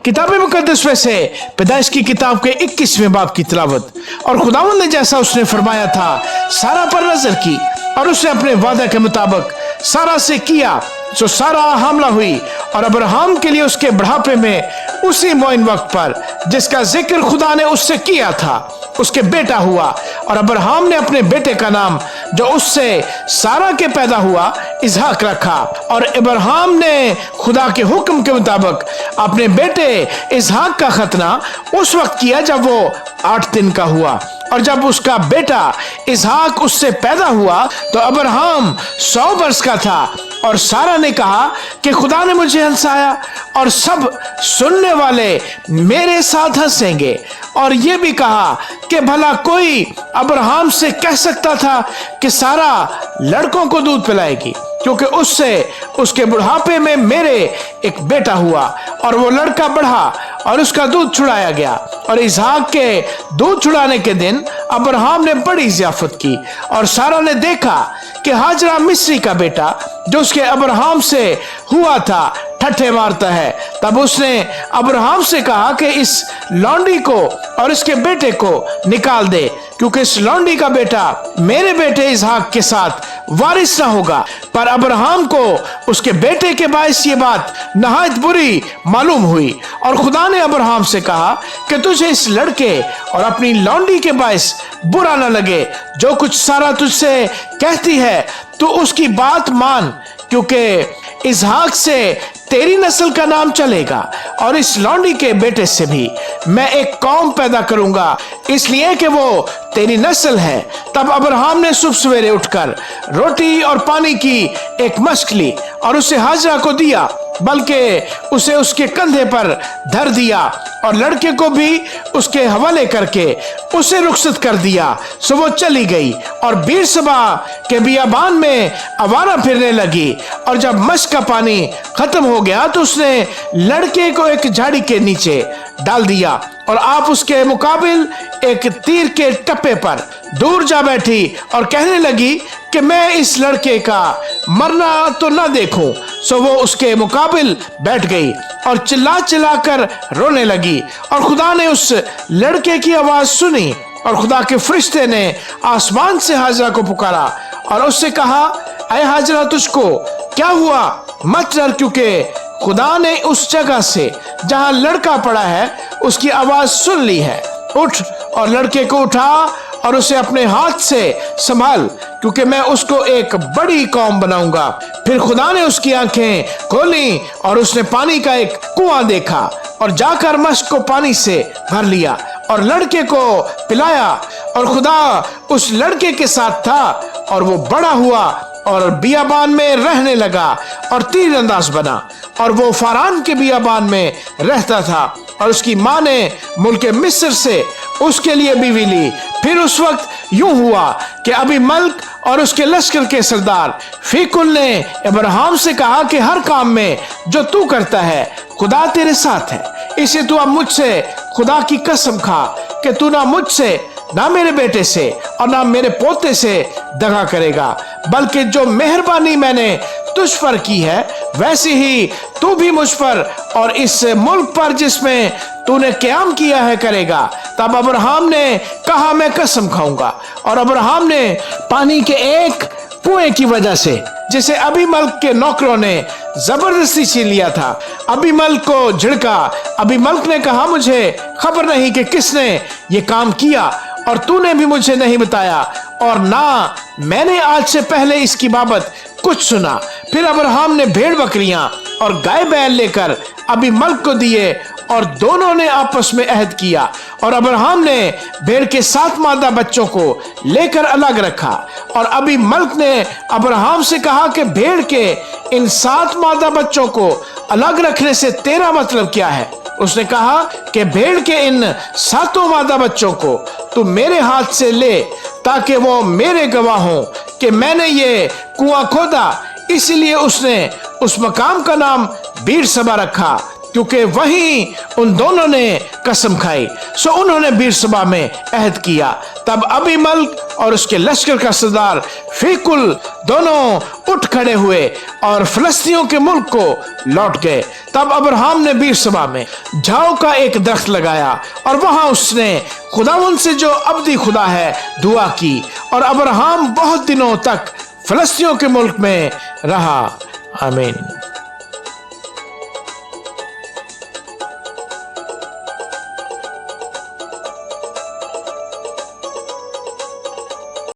किताब मुकद्दस में से पैदाइश की किताब के 21वें बाब की तिलावत। और खुदावंद ने जैसा उसने फरमाया था सारा पर नजर की और उसने अपने वादा के मुताबिक सारा से किया। सो सारा हामला हुई और अब्राहम के लिए उसके बुढ़ापे में उसी मुअय्यन वक्त पर जिसका जिक्र खुदा ने उससे किया था उसके बेटा हुआ। और अब्राहम ने अपने बेटे का नाम जो उससे सारा के पैदा हुआ इसहाक रखा। और अब्राहम ने खुदा के हुक्म के मुताबिक अपने बेटे इसहाक का खतना उस वक्त किया जब वो 8 दिन का हुआ। और जब उसका बेटा इसहाक उससे पैदा हुआ तो अब्राहम 100 वर्ष का था। और सारा ने कहा कि खुदा ने मुझे हंसाया और सब सुनने वाले मेरे साथ हंसेंगे। और ये भी कहा कि भला कोई अब्राहम से कह सकता था कि सारा लड़कों को दूध पिलाएगी, क्योंकि उससे उसके बुढ़ापे में मेरे एक बेटा हुआ और वो लड़का बढ़ा और उसका दूध छुड़ाया गया। और इसहाक के दूध छुड़ाने के दिन अब्राहम ने बड़ी ज़ियाफत की और सारा ने देखा कि हाजरा मिस्री का बेटा जो उसके अब्राहम से हुआ था ठट्ठे मारता है। तब उसने अब्राहम से कहा कि इस लौंडी को और इसके बेटे को निकाल दे, क्योंकि इस लौंडी का बेटा मेरे बेटे इसहाक के साथ वारिस ना होगा। पर अब्राहम को उसके बेटे के बायस ये बात नहायत बुरी मालूम हुई। और खुदा ने अब्राहम से कहा कि तुझे इस लड़के और अपनी लौंडी के बायस बुरा न लगे। जो कुछ सारा तुझसे कहती है तू उसकी बात मान, क्योंकि इसहाक से तेरी नस्ल का नाम चलेगा और इस लौंडी के बेटे से भी मैं एक कौम पैदा करूंगा, इसलिए कि वो तेरी नस्ल है। तब अब्राहम ने सुबह सवेरे उठकर रोटी और पानी की एक मशक ली और उसे हाजरा को दिया, बल्कि उसे उसके कंधे पर धर दिया और लड़के को भी उसके हवाले करके उसे रुखसत कर दिया। सो वो चली गई और बीरसबा के बियाबान में आवारा फिरने लगी। और जब मशक का पानी खत्म हो गया तो उसने लड़के को एक झाड़ी के नीचे डाल दिया और आप उसके मुकाबिल एक तीर के टप्पे पर दूर जा बैठी और कहने लगी कि मैं इस लड़के का मरना तो न देखूं। सो वो उसके मुकाबिल बैठ गई और चिल्ला चिल्ला कर रोने लगी। और खुदा ने उस लड़के की आवाज सुनी और खुदा के फरिश्ते ने आसमान से हाजरा को पुकारा और उससे कहा, ऐ हाजरा तुझको क्या हुआ? मत डर, क्योंकि खुदा ने उस जगह से जहां लड़का पड़ा है उसकी आवाज सुन ली है। उठ और लड़के को उठा और उसे अपने हाथ से संभाल, क्योंकि मैं उसको एक बड़ी कौम बनाऊंगा। फिर खुदा ने उसकी आंखें खोली और उसने पानी का एक कुआं देखा और जाकर मशक को पानी से भर लिया और लड़के को पिलाया। और खुदा उस लड़के के साथ था और वो बड़ा हुआ और बियाबान में रहने लगा और तीर अंदाज बना। और वो फारान के बियाबान में रहता था और उसकी माँ ने मुल्क मिस्र से उसके लिए बीवी ली। फिर उस वक्त यूं हुआ कि अबीमल्क और उसके लश्कर के सरदार फीकुल ने अब्राहम से कहा कि हर काम में जो तू करता है खुदा तेरे साथ है, इसे तू अब मुझसे खुदा की कसम खा कि तू ना मुझसे, ना मेरे बेटे से और ना मेरे पोते से दगा करेगा, बल्कि जो मेहरबानी मैंने तुझ पर की है वैसे ही तू भी मुझ पर और इस मुल्क पर जिसमें तूने क़याम किया है करेगा। तब अब्राहम ने कहा, मैं कसम खाऊंगा। और अब्राहम ने पानी के एक कुएं की वजह से जिसे अबीमल्क के नौकरों ने जबरदस्ती छीन लिया था, अबीमल्क को झिड़का। अबीमल्क ने कहा, मुझे खबर नहीं कि किसने ये काम किया और तूने भी मुझे नहीं बताया और ना मैंने आज से पहले इसकी बाबत कुछ सुना। फिर अब्राहम ने भेड़ बकरियां और गाय बैल लेकर अबीमल्क को दिए और दोनों ने आपस में अहद किया। और अब्राहम ने भेड़ के 7 मादा बच्चों को लेकर अलग रखा। और अबीमल्क ने अब्राहम से कहा कि भेड़ के इन 7 मादा बच्चों को अलग रखने से तेरा मतलब क्या है? उसने कहा कि भेड़ के इन 7 मादा बच्चों को तू मेरे हाथ से ले, ताकि वो मेरे गवाह हों कि मैंने ये कुआं खोदा। इसीलिए उसने उस मकाम का नाम बीरसबा रखा। क्योंकि वहीं उन दोनों ने कसम खाई। सो उन्होंने बीरसबा में अहद किया। तब अबीमल्क और उसके लश्कर का सरदार फीकुल दोनों उठ खड़े हुए और फिलिस्तियों के मुल्क को लौट गए। तब अब्राहम ने बीरसबा में झाओ का एक दरख्त लगाया और वहां उसने खुदावंद से जो अब्दी खुदा है दुआ की, और अब्राहम बहुत दिनों तक फिलिस्तियों के मुल्क में रहा। आमीन।